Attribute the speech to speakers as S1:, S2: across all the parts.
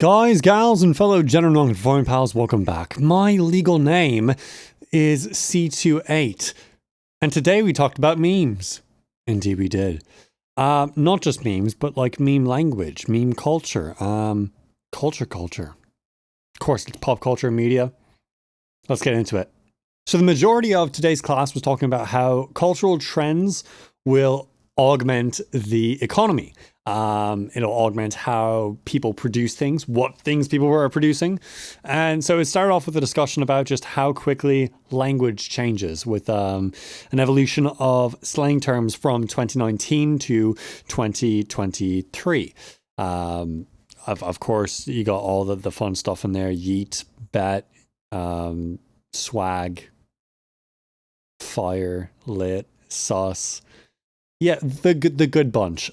S1: Guys, gals, and fellow gender non-conforming pals, welcome back. My legal name is C28, and today we talked about memes. Indeed we did. Not just memes, but like meme language, meme culture, culture. Of course, it's pop culture and media. Let's get into it. So the majority of today's class was talking about how cultural trends will augment the economy. It'll augment how people produce things, what things people are producing. And so it started off with a discussion about just how quickly language changes with an evolution of slang terms from 2019 to 2023. Of course, you got all the fun stuff in there: yeet, bet, swag, fire, lit, sus. Yeah, the good bunch.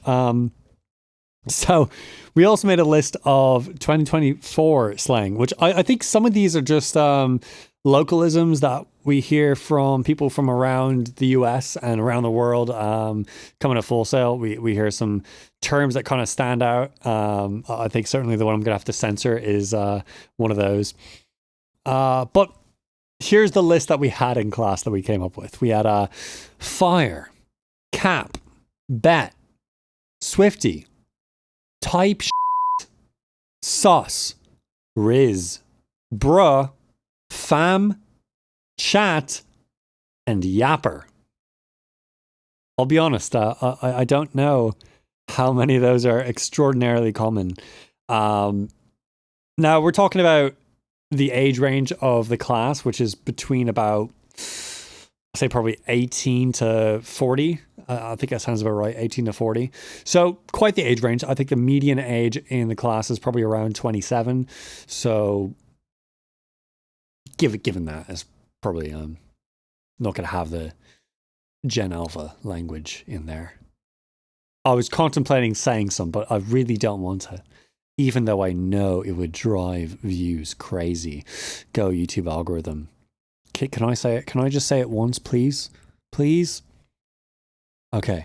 S1: So we also made a list of 2024 slang, which I think some of these are just localisms that we hear from people from around the US and around the world. Coming to Full Sail, we hear some terms that kind of stand out. I think certainly the one I'm going to have to censor is one of those. But here's the list that we had in class that we came up with. We had fire, cap, bet, swifty, type shit, sus, riz, bruh, fam, chat, and yapper. I'll be honest, I don't know how many of those are extraordinarily common. Now we're talking about the age range of the class, which is between about, I'd say probably 18 to 40. I think that sounds about right, 18 to 40. So quite the age range. I think the median age in the class is probably around 27. So given that, it's probably not going to have the Gen Alpha language in there. I was contemplating saying some, but I really don't want to, even though I know it would drive views crazy. Go YouTube algorithm. Can I say it? Can I just say it once, please? Please? Okay.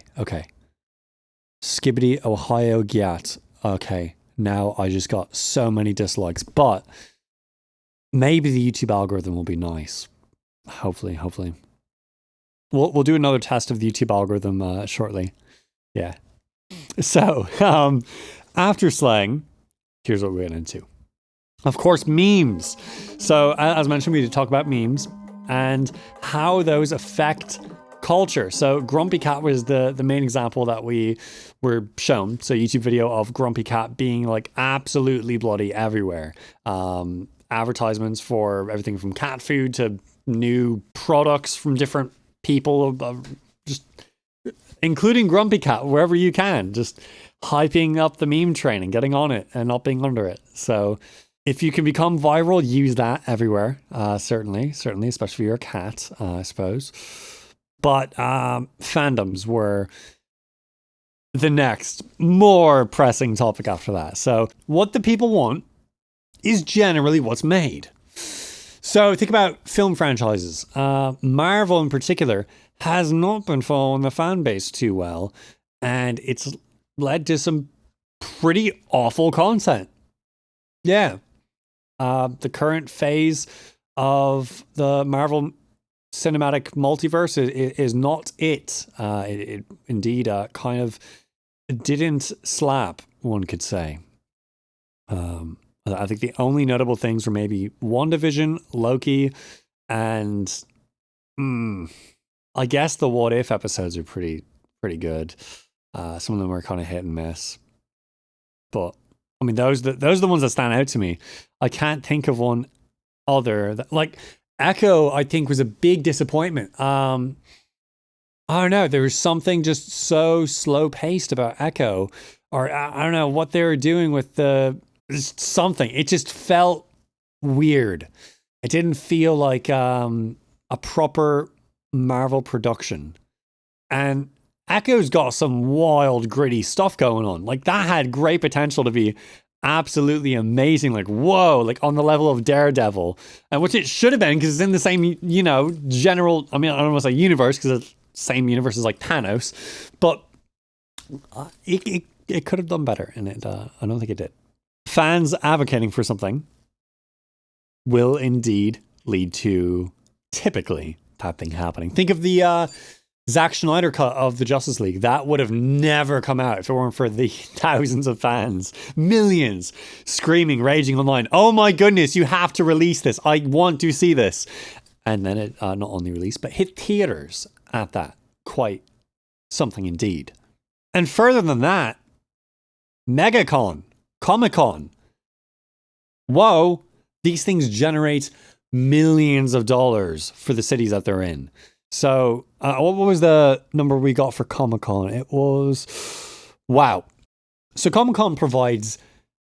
S1: Skibbity Ohio Gyat. Okay, now I just got so many dislikes, but maybe the YouTube algorithm will be nice. Hopefully. We'll do another test of the YouTube algorithm shortly. Yeah. So, after slang, here's what we're getting into. Of course, memes. So, as mentioned, we did talk about memes and how those affect culture. So Grumpy Cat was the main example that we were shown. So YouTube video of Grumpy Cat being like absolutely bloody everywhere. Advertisements for everything from cat food to new products from different people, just including Grumpy Cat, wherever you can, just hyping up the meme train and getting on it and not being under it. So if you can become viral, use that everywhere. Certainly, especially if you're a cat, I suppose. But fandoms were the next more pressing topic after that. So what the people want is generally what's made. So think about film franchises. Marvel in particular has not been following the fan base too well, and it's led to some pretty awful content. Yeah. The current phase of the Marvel cinematic multiverse is not it. It indeed kind of didn't slap, one could say. I think the only notable things were maybe WandaVision, Loki, and I guess the What If episodes are pretty good. Some of them were kind of hit and miss, but I mean those are the ones that stand out to me. I can't think of one other that, like, Echo, I think, was a big disappointment. I don't know. There was something just so slow paced about Echo, or I don't know what they were doing with something. It just felt weird. It didn't feel like a proper Marvel production. And Echo's got some wild, gritty stuff going on. Like, that had great potential to be absolutely amazing, like, whoa, like on the level of Daredevil, and which it should have been, because it's in the same, general, I mean, I don't want to say universe, because it's the same universe as like Thanos, but it could have done better, and I don't think it did. fans advocating for something will indeed lead to typically that thing happening. Think of the Zack Snyder cut of the Justice League. That would have never come out if it weren't for the thousands of fans, millions, screaming, raging online. Oh my goodness, you have to release this. I want to see this. And then it not only released, but hit theaters at that. Quite something indeed. And further than that, MegaCon, Comic-Con. Whoa, these things generate millions of dollars for the cities that they're in. So what was the number we got for Comic-Con? It was, wow. So Comic-Con provides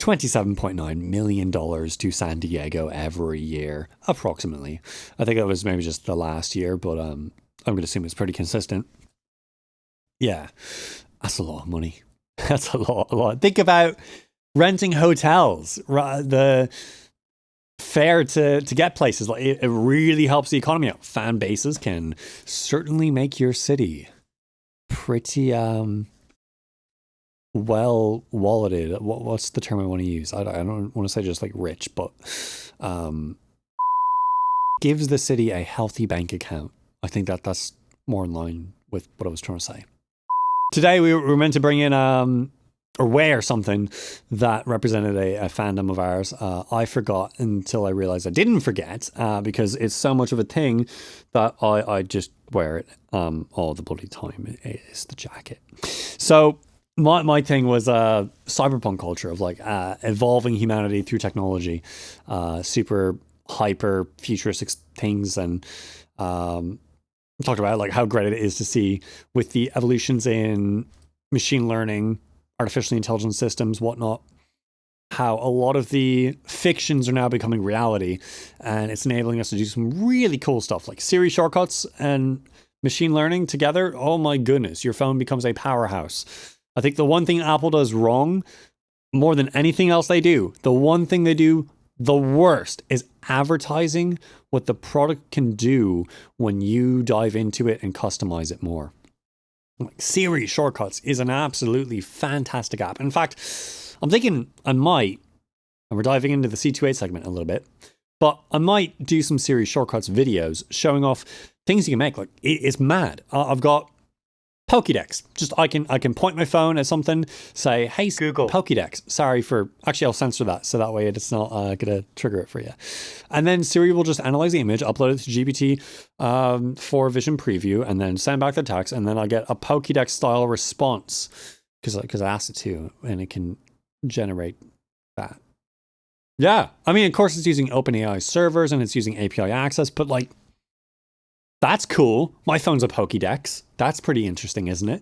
S1: $27.9 million to San Diego every year, approximately. I think it was maybe just the last year, but I'm going to assume it's pretty consistent. Yeah, that's a lot of money. That's a lot. Think about renting hotels, the fare to get places. Like it really helps the economy out. Fan bases can certainly make your city pretty well walleted. What's the term I want to use? I don't want to say just like rich, but gives the city a healthy bank account. I think that's more in line with what I was trying to say. Today we were meant to bring in or wear something that represented a fandom of ours. I forgot until I realized I didn't forget because it's so much of a thing that I just wear it all the bloody time. It's the jacket. So my thing was cyberpunk culture of like evolving humanity through technology, super hyper futuristic things, and talked about like how great it is to see with the evolutions in machine learning, artificial intelligence systems, whatnot, how a lot of the fictions are now becoming reality, and it's enabling us to do some really cool stuff like Siri shortcuts and machine learning together. Oh my goodness, your phone becomes a powerhouse. I think the one thing Apple does wrong more than anything else they do, the one thing they do the worst is advertising what the product can do when you dive into it and customize it more. Like Siri Shortcuts is an absolutely fantastic app. In fact, I'm thinking I might, and we're diving into the C28 segment a little bit, but I might do some Siri Shortcuts videos showing off things you can make. Like it's mad. I've got Pokédex. Just I can point my phone at something, say, "Hey Google, Pokédex." Sorry for actually I'll censor that so that way it's not gonna trigger it for you. And then Siri will just analyze the image, upload it to GPT for Vision Preview, and then send back the text, and then I get a Pokédex style response because I asked it to, and it can generate that. Yeah, I mean, of course, it's using OpenAI servers and it's using API access, but like. That's cool. My phone's a Pokédex. That's pretty interesting, isn't it?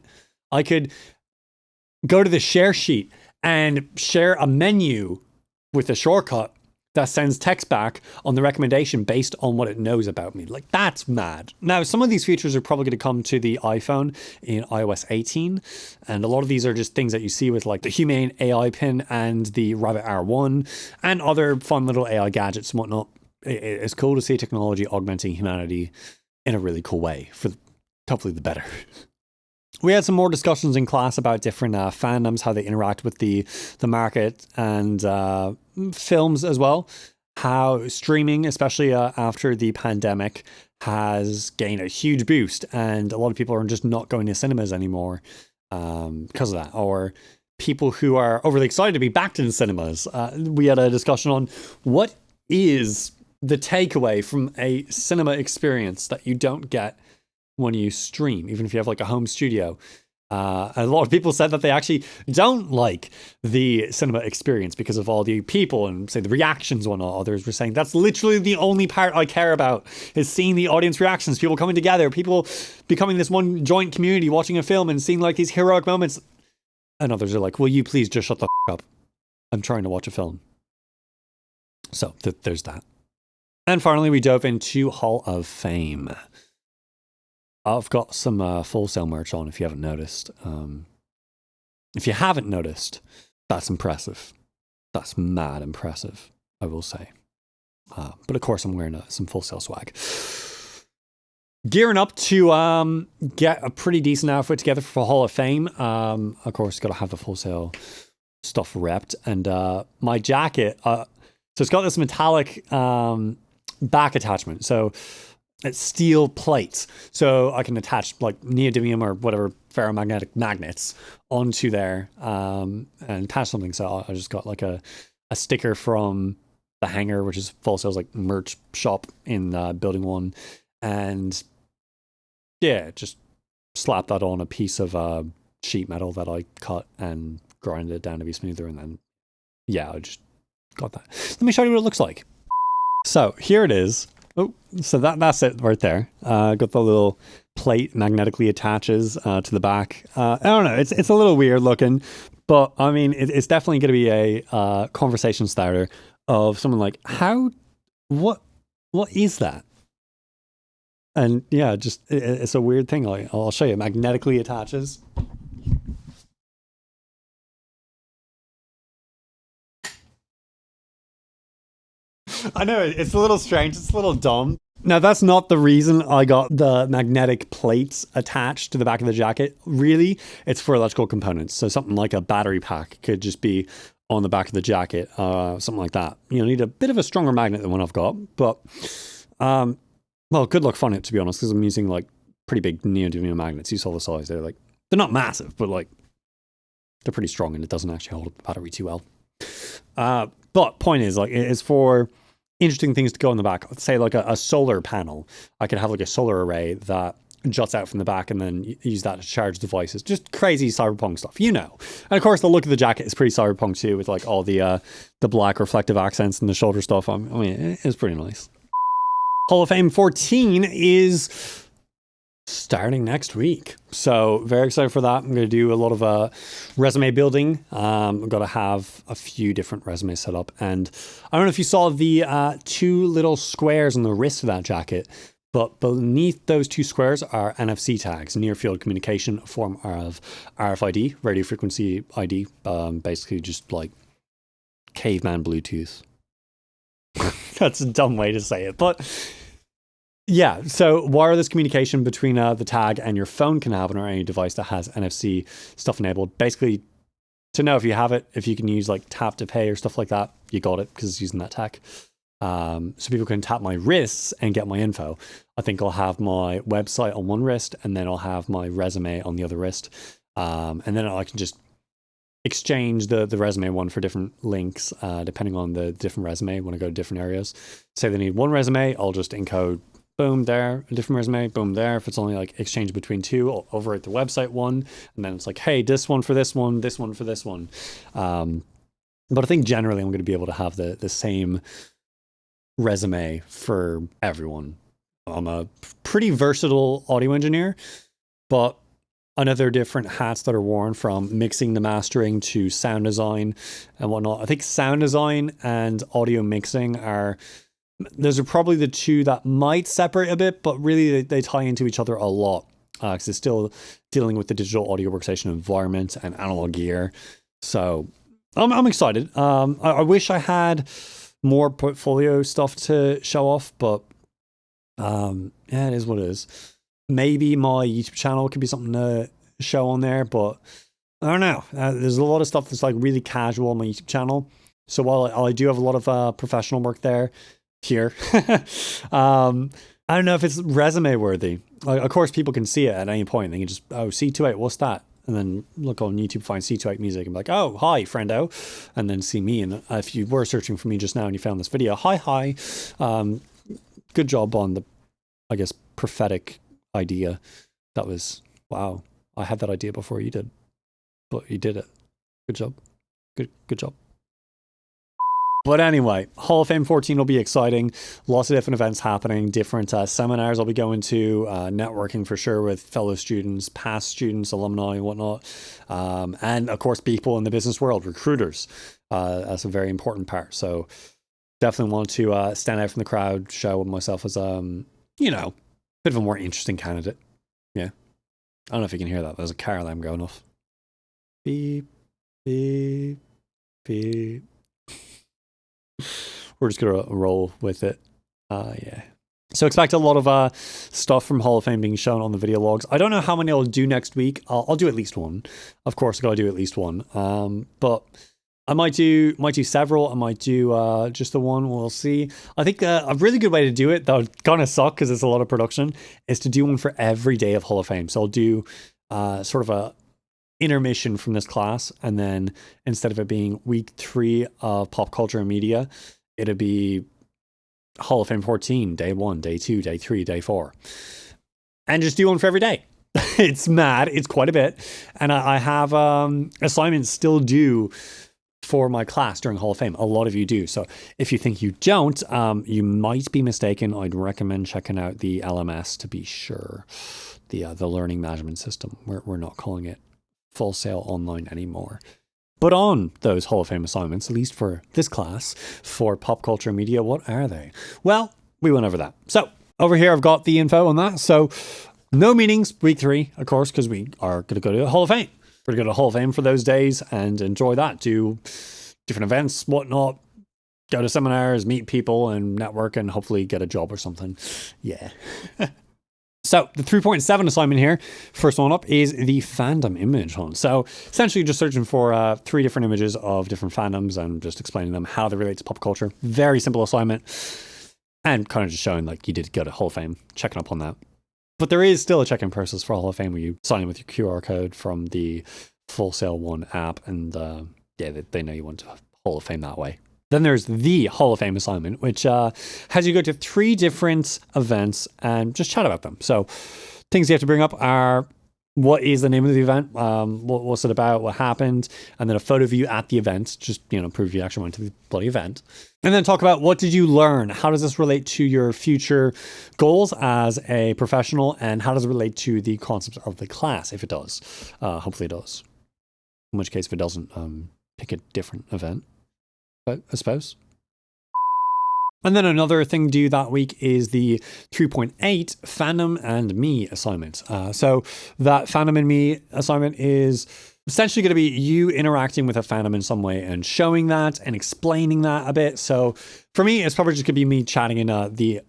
S1: I could go to the share sheet and share a menu with a shortcut that sends text back on the recommendation based on what it knows about me. Like, that's mad. Now, some of these features are probably going to come to the iPhone in iOS 18. And a lot of these are just things that you see with like the Humane AI pin and the Rabbit R1 and other fun little AI gadgets and whatnot. It's cool to see technology augmenting humanity in a really cool way, for hopefully the better. We had some more discussions in class about different fandoms, how they interact with the market and films as well. How streaming, especially after the pandemic, has gained a huge boost, and a lot of people are just not going to cinemas anymore because of that. Or people who are overly excited to be back in cinemas. We had a discussion on what is the takeaway from a cinema experience that you don't get when you stream, even if you have like a home studio. A lot of people said that they actually don't like the cinema experience because of all the people and say the reactions and whatnot. Others were saying that's literally the only part I care about is seeing the audience reactions, people coming together, people becoming this one joint community watching a film and seeing like these heroic moments. And others are like, will you please just shut the up? I'm trying to watch a film. So there's that. And finally, we dove into Hall of Fame. I've got some Full Sail merch on if you haven't noticed. If you haven't noticed, that's impressive. That's mad impressive, I will say. But of course, I'm wearing some Full Sail swag. Gearing up to get a pretty decent outfit together for Hall of Fame. Of course, got to have the Full Sail stuff repped. And my jacket, so it's got this metallic back attachment. So it's steel plates. So I can attach like neodymium or whatever ferromagnetic magnets onto there and attach something. So I just got like a sticker from the hangar, which is Full Sail's like merch shop in building 1. And yeah, just slap that on a piece of sheet metal that I cut and grind it down to be smoother. And then, yeah, I just got that. Let me show you what it looks like. So here it is. Oh, so that's it right there. Got the little plate magnetically attaches to the back. I don't know. It's a little weird looking, but I mean, it's definitely going to be a conversation starter of someone like, what is that? And yeah, just it's a weird thing. Like, I'll show you. It magnetically attaches. I know, it's a little strange. It's a little dumb. Now, that's not the reason I got the magnetic plates attached to the back of the jacket. Really, it's for electrical components. So something like a battery pack could just be on the back of the jacket, something like that. You need a bit of a stronger magnet than one I've got. But, well, good luck finding it, to be honest, because I'm using like pretty big neodymium magnets. You saw the size. They're not massive, but like they're pretty strong, and it doesn't actually hold up the battery too well. But point is, like, it's for interesting things to go in the back. Say like a solar panel. I could have like a solar array that juts out from the back and then use that to charge devices. Just crazy cyberpunk stuff, you know. And of course, the look of the jacket is pretty cyberpunk too, with like all the black reflective accents and the shoulder stuff. I mean, it's pretty nice. Hall of Fame 14 is starting next week. So very excited for that. I'm going to do a lot of resume building. I've got to have a few different resumes set up. And I don't know if you saw the 2 little squares on the wrist of that jacket, but beneath those 2 squares are NFC tags, near field communication, a form of RFID, radio frequency ID, basically just like caveman Bluetooth. That's a dumb way to say it, but yeah, so wireless communication between the tag and your phone can happen, or any device that has NFC stuff enabled. Basically, to know if you have it, if you can use like tap to pay or stuff like that, you got it because it's using that tag. So people can tap my wrists and get my info. I think I'll have my website on one wrist, and then I'll have my resume on the other wrist. And then I can just exchange the resume one for different links, depending on the different resume when I go to different areas. Say they need one resume, I'll just encode boom there, a different resume, boom there. If it's only like exchange between 2, I'll overwrite the website one, and then it's like, hey, this one for this one, this one for this one. But I think generally I'm going to be able to have the same resume for everyone. I'm a pretty versatile audio engineer, but another different hats that are worn, from mixing to mastering to sound design and whatnot. I think sound design and audio mixing those are probably the 2 that might separate a bit, but really they tie into each other a lot, because it's still dealing with the digital audio workstation environment and analog gear. So I'm excited. I wish I had more portfolio stuff to show off, but yeah, it is what it is. Maybe my YouTube channel could be something to show on there, but I don't know. There's a lot of stuff that's like really casual on my YouTube channel. So while I do have a lot of professional work here, I don't know if it's resume worthy. Like, of course, people can see it at any point. They can just, C28, what's that? And then look on YouTube, find C28 music, and be like, oh, hi, friendo. And then see me. And if you were searching for me just now and you found this video, hi. Good job on the, I guess, prophetic idea. That was, wow, I had that idea before you did, but you did it. Good job. Good job. But anyway, Hall of Fame 14 will be exciting. Lots of different events happening, different seminars I'll be going to, networking for sure with fellow students, past students, alumni, and whatnot. And of course, people in the business world, recruiters. That's a very important part. So definitely want to stand out from the crowd, show myself as, bit of a more interesting candidate. Yeah. I don't know if you can hear that. There's a car alarm going off. Beep, beep, beep. We're just gonna roll with it. Yeah. So expect a lot of stuff from Hall of Fame being shown on the video logs. I don't know how many I'll do next week. I'll do at least one. Of course, I gotta do at least one. But I might do several. I might do just the one. We'll see. I think a really good way to do it, that would kind of suck because it's a lot of production, is to do one for every day of Hall of Fame. So I'll do sort of a intermission from this class, and then instead of it being week 3 of pop culture and media, it'll be Hall of Fame 14, day 1, day 2, day 3, day 4, and just do one for every day. It's mad. It's quite a bit, and I have assignments still due for my class during Hall of Fame. A lot of you do. So if you think you don't, you might be mistaken. I'd recommend checking out the LMS to be sure. The learning management system. We're not calling it Full Sail Online anymore. But on those Hall of Fame assignments, at least for this class, for pop culture and media, what are they? Well, we went over that. So over here, I've got the info on that. So no meetings, week 3, of course, because we are going to go to Hall of Fame. We're going to go to Hall of Fame for those days and enjoy that. Do different events, whatnot. Go to seminars, meet people, and network, and hopefully get a job or something. Yeah. So the 3.7 assignment here, first one up, is the fandom image hunt. So essentially just searching for 3 different images of different fandoms and just explaining them, how they relate to pop culture. Very simple assignment. And kind of just showing like you did go to Hall of Fame, checking up on that. But there is still a check-in process for Hall of Fame where you sign in with your QR code from the Full Sail 1 app, and yeah, they know you went to Hall of Fame that way. Then there's the Hall of Fame assignment, which has you go to 3 different events and just chat about them. So things you have to bring up are, what is the name of the event? What's it about? What happened? And then a photo of you at the event, just, you know, prove you actually went to the bloody event. And then talk about, what did you learn? How does this relate to your future goals as a professional? And how does it relate to the concepts of the class, if it does? Hopefully it does. In which case, if it doesn't, pick a different event, I suppose. And then another thing due that week is the 3.8 Fandom and Me assignment. So that Fandom and Me assignment is essentially going to be you interacting with a fandom in some way and showing that and explaining that a bit. So for me, it's probably just going to be me chatting in the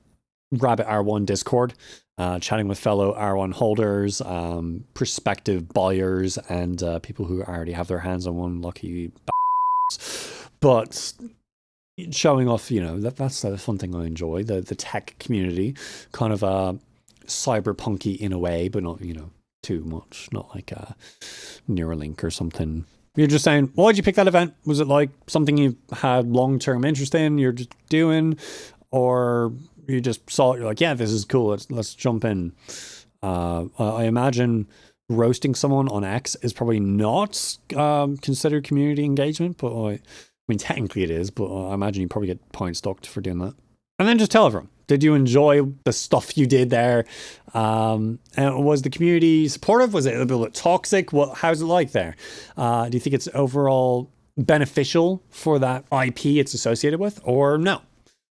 S1: Rabbit R1 Discord, chatting with fellow R1 holders, prospective buyers, and people who already have their hands on one, lucky but showing off, you know, that's the fun thing I enjoy, the tech community, kind of cyberpunky in a way, but not, you know, too much, not like Neuralink or something. You're just saying, why did you pick that event? Was it like something you had long-term interest in, you're just doing, or you just saw it, you're like, yeah, this is cool, let's jump in. I imagine roasting someone on X is probably not considered community engagement, but I mean, technically it is, but I imagine you probably get point stocked for doing that. And then just tell everyone, did you enjoy the stuff you did there? And was the community supportive? Was it a little bit toxic? How's it like there? Do you think it's overall beneficial for that IP it's associated with, or no?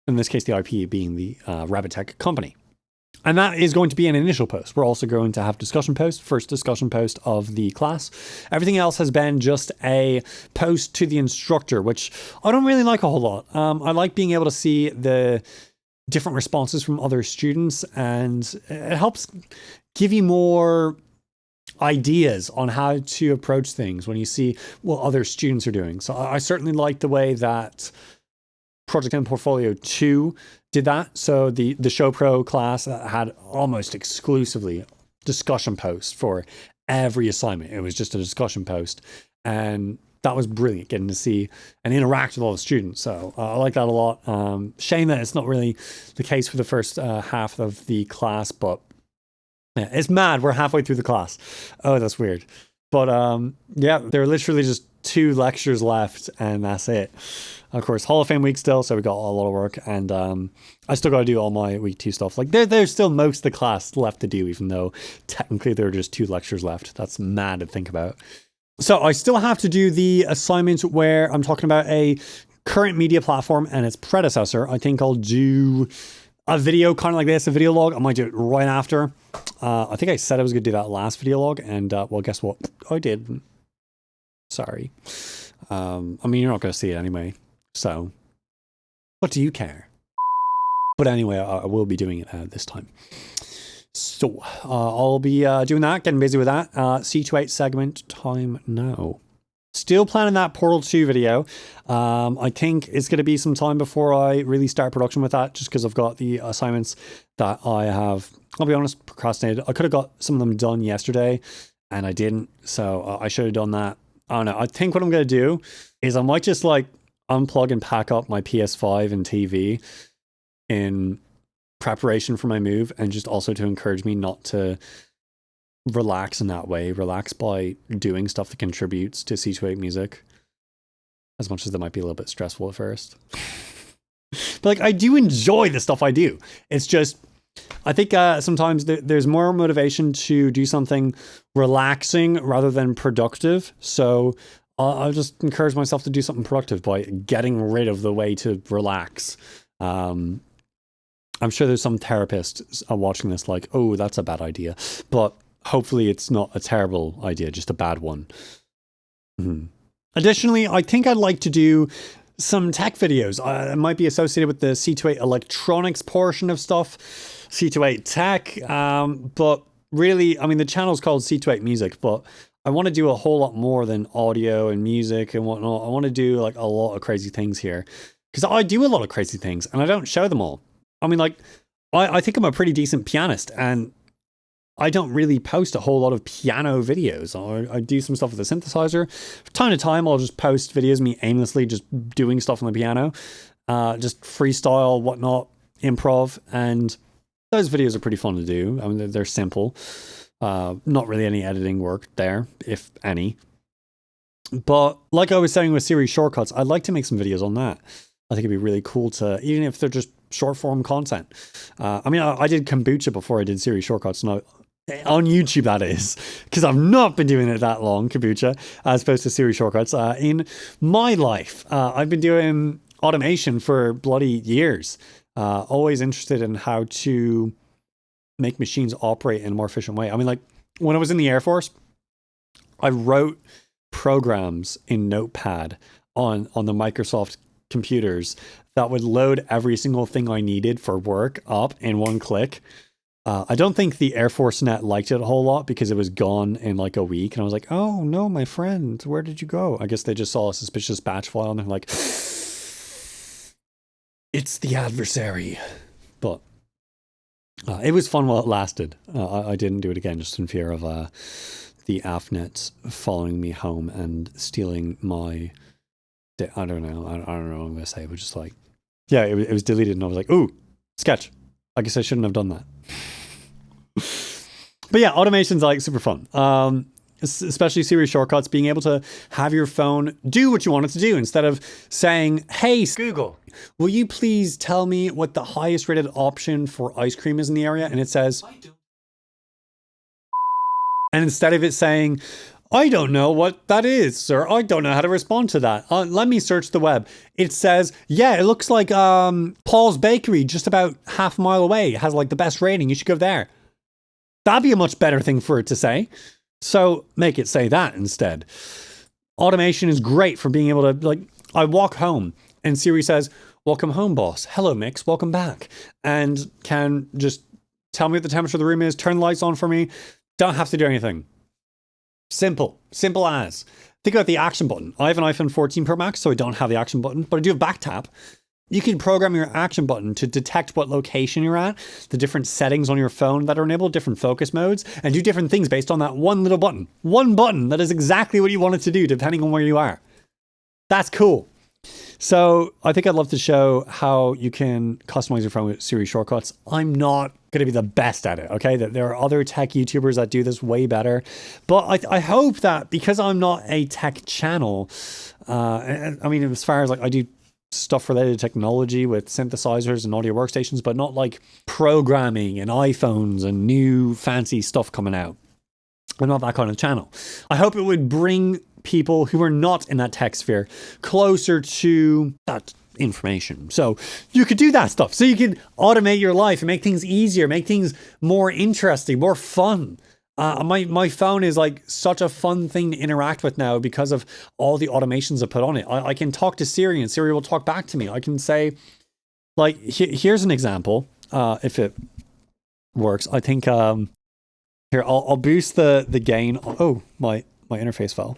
S1: In this case, the IP being the Rabbit Tech company. And that is going to be an initial post. We're also going to have discussion post, first discussion post of the class. Everything else has been just a post to the instructor, which I don't really like a whole lot. I like being able to see the different responses from other students, and it helps give you more ideas on how to approach things when you see what other students are doing. So I certainly like the way that Project M Portfolio 2 did that. So the Show Pro class had almost exclusively discussion posts for every assignment. It was just a discussion post, and that was brilliant, getting to see and interact with all the students. So I like that a lot. Shame that it's not really the case for the first half of the class, but yeah, it's mad. We're halfway through the class. Oh, that's weird. But yeah, there are literally just 2 lectures left, and that's it. Of course, Hall of Fame week still, so we got a lot of work, and I still got to do all my week 2 stuff. Like there's still most of the class left to do, even though technically there are just 2 lectures left. That's mad to think about. So I still have to do the assignment where I'm talking about a current media platform and its predecessor. I think I'll do a video kind of like this, a video log. I might do it right after. I think I said I was going to do that last video log, and well, guess what? I did. Sorry. I mean, you're not going to see it anyway. So, what do you care? But anyway, I will be doing it this time. So, I'll be doing that, getting busy with that. C28 segment time now. Still planning that Portal 2 video. I think it's going to be some time before I really start production with that, just because I've got the assignments that I have, I'll be honest, procrastinated. I could have got some of them done yesterday, and I didn't, so I should have done that. I don't know. I think what I'm going to do is I might just like unplug and pack up my PS5 and TV in preparation for my move, and just also to encourage me not to relax in that way. Relax by doing stuff that contributes to C28 music, as much as that might be a little bit stressful at first. But like, I do enjoy the stuff I do. It's just, I think sometimes there's more motivation to do something relaxing rather than productive. So I'll just encourage myself to do something productive by getting rid of the way to relax. I'm sure there's some therapists watching this like, oh, that's a bad idea. But hopefully it's not a terrible idea, just a bad one. Additionally, I think I'd like to do some tech videos. It might be associated with the C28 electronics portion of stuff, C28 tech. But really, I mean, the channel's called C28 Music, but I want to do a whole lot more than audio and music and whatnot. I want to do like a lot of crazy things here, because I do a lot of crazy things and I don't show them all. I mean, like, I think I'm a pretty decent pianist, and I don't really post a whole lot of piano videos. I do some stuff with a synthesizer. From time to time, I'll just post videos of me aimlessly just doing stuff on the piano, just freestyle, whatnot, improv, and those videos are pretty fun to do. I mean, they're simple. Not really any editing work there, if any. But like I was saying with series shortcuts, I'd like to make some videos on that. I think it'd be really cool to, even if they're just short form content. I mean, I did kombucha before I did series shortcuts, and on YouTube, that is, because I've not been doing it that long, kombucha, as opposed to series shortcuts. In my life, I've been doing automation for bloody years. Always interested in how to make machines operate in a more efficient way. I mean, like, when I was in the Air Force, I wrote programs in Notepad on the Microsoft computers that would load every single thing I needed for work up in one click. I don't think the Air Force Net liked it a whole lot because it was gone in like a week. And I was like, oh no, my friend, where did you go? I guess they just saw a suspicious batch file and they're like, it's the adversary. But it was fun while it lasted. I didn't do it again, just in fear of the AFNets following me home and stealing my... I don't know what I'm going to say, but just like, yeah, it was deleted and I was like, ooh, sketch. I guess I shouldn't have done that. But yeah, automation's like super fun. Especially series shortcuts, being able to have your phone do what you want it to do instead of saying, hey, Google, will you please tell me what the highest rated option for ice cream is in the area? And it says, and instead of it saying, I don't know what that is, sir. I don't know how to respond to that. Let me search the web. It says, yeah, it looks like Paul's Bakery just about half a mile away. It has like the best rating. You should go there. That'd be a much better thing for it to say. So make it say that instead. Automation is great for being able to, like, I walk home and Siri says, welcome home, boss. Hello, Mix. Welcome back. And can just tell me what the temperature of the room is, turn the lights on for me. Don't have to do anything. Simple as. Think about the action button. I have an iPhone 14 Pro Max, so I don't have the action button, but I do have back tap. You can program your action button to detect what location you're at, the different settings on your phone that are enabled, different focus modes, and do different things based on that one little button. One button that is exactly what you want it to do, depending on where you are. That's cool. So I think I'd love to show how you can customize your phone with Siri shortcuts. I'm not going to be the best at it, okay? There are other tech YouTubers that do this way better. But I hope that because I'm not a tech channel, I mean, as far as like I do stuff related to technology with synthesizers and audio workstations, but not like programming and iPhones and new fancy stuff coming out. I'm not that kind of channel. I hope it would bring people who are not in that tech sphere closer to that information. So you could do that stuff. So you can automate your life and make things easier, make things more interesting, more fun. My phone is like such a fun thing to interact with now because of all the automations I put on it. I can talk to Siri and Siri will talk back to me. I can say, like, here's an example, if it works. I think, here, I'll boost the gain. Oh, my interface fell.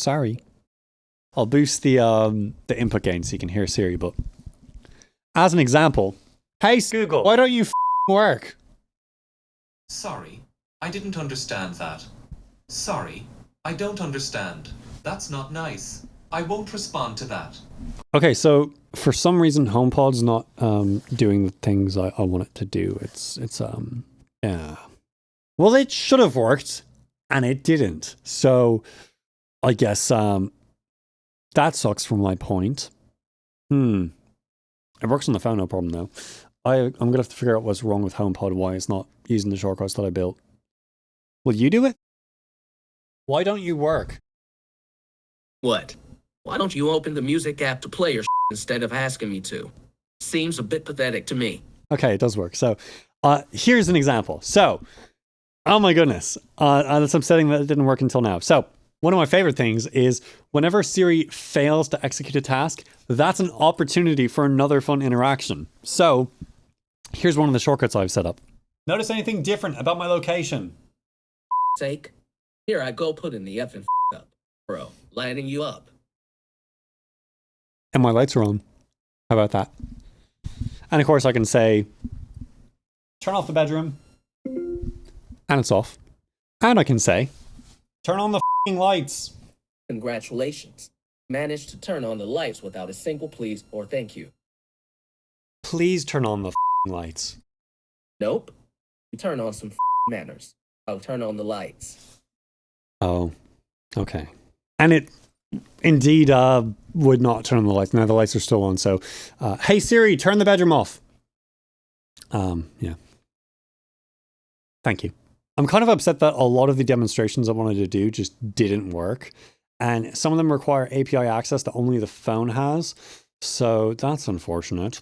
S1: Sorry. I'll boost the input gain so you can hear Siri, but as an example, hey Google, why don't you work?
S2: Sorry, I didn't understand that. Sorry, I don't understand. That's not nice. I won't respond to that.
S1: Okay, so for some reason HomePod's not doing the things I want it to do. It's yeah. Well, it should have worked and it didn't. So I guess that sucks from my point. It works on the phone, no problem though. I'm gonna have to figure out what's wrong with HomePod, why it's not using the shortcuts that I built. Will you do it? Why don't you work?
S3: What? Why don't you open the music app to play your instead of asking me to? Seems a bit pathetic to me.
S1: Okay, it does work. So here's an example. So, oh my goodness. That's upsetting that it didn't work until now. So one of my favorite things is whenever Siri fails to execute a task, that's an opportunity for another fun interaction. So here's one of the shortcuts I've set up. Notice anything different about my location?
S3: Sake. Here I go putting the effing up, bro. Lighting you up.
S1: And my lights are on. How about that? And of course I can say, turn off the bedroom. And it's off. And I can say, turn on the lights.
S3: Congratulations. Managed to turn on the lights without a single please or thank you.
S1: Please turn on the lights.
S3: Nope. You turn on some manners. I'll turn on the lights.
S1: Oh, okay. And it indeed would not turn on the lights. Now the lights are still on. So, hey Siri, turn the bedroom off. Yeah. Thank you. I'm kind of upset that a lot of the demonstrations I wanted to do just didn't work. And some of them require API access that only the phone has. So that's unfortunate.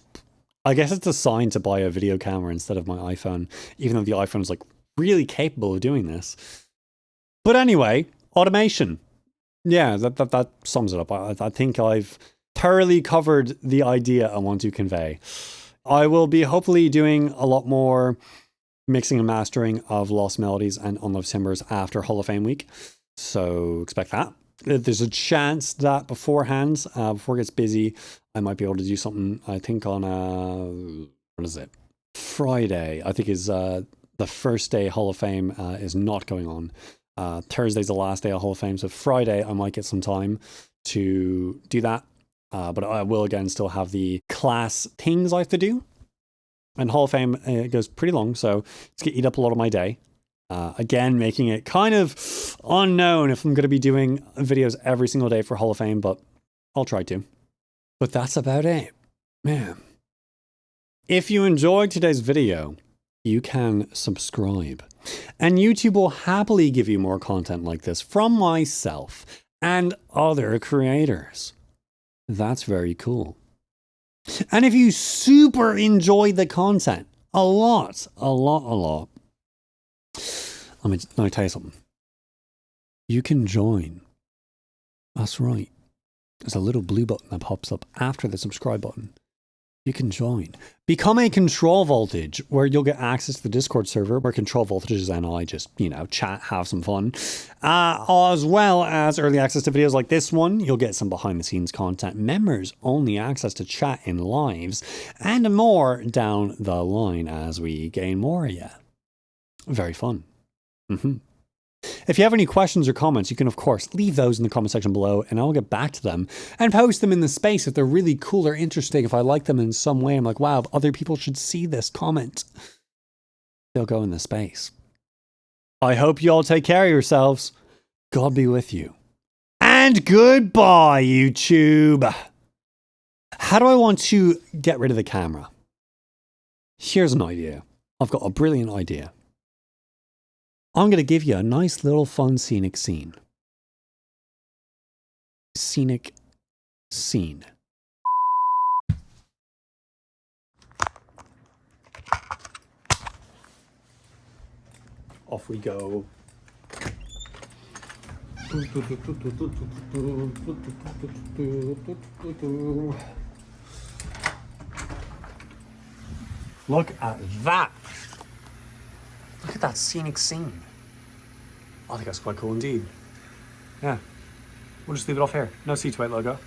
S1: I guess it's a sign to buy a video camera instead of my iPhone, even though the iPhone is like really capable of doing this. But anyway, automation. Yeah, that sums it up. I think I've thoroughly covered the idea I want to convey. I will be hopefully doing a lot more mixing and mastering of Lost Melodies and Unloved Timbers after Hall of Fame week. So expect that. There's a chance that beforehand, before it gets busy, I might be able to do something, I think on, what is it? Friday, I think is the first day Hall of Fame is not going on. Thursday's the last day of Hall of Fame, so Friday I might get some time to do that. But I will again still have the class things I have to do. And Hall of Fame goes pretty long, so it's going to eat up a lot of my day. Again, making it kind of unknown if I'm going to be doing videos every single day for Hall of Fame, but I'll try to. But that's about it. Man. If you enjoyed today's video, you can subscribe. And YouTube will happily give you more content like this from myself and other creators. That's very cool. And if you super enjoy the content, a lot, let me tell you something. You can join. That's right. There's a little blue button that pops up after the subscribe button. You can join. Become a Control Voltage, where you'll get access to the Discord server, where Control Voltages and I just, chat, have some fun. As well as early access to videos like this one. You'll get some behind-the-scenes content, members only access to chat in lives, and more down the line as we gain more of you. Very fun. If you have any questions or comments, you can, of course, leave those in the comment section below, and I'll get back to them and post them in the space if they're really cool or interesting. If I like them in some way, I'm like, wow, other people should see this comment. They'll go in the space. I hope you all take care of yourselves. God be with you. And goodbye, YouTube. How do I want to get rid of the camera? Here's an idea. I've got a brilliant idea. I'm going to give you a nice little fun scenic scene. Scenic scene. Off we go. Look at that. Look at that scenic scene. I think that's quite cool indeed. Yeah. We'll just leave it off here. No C to 8 logo.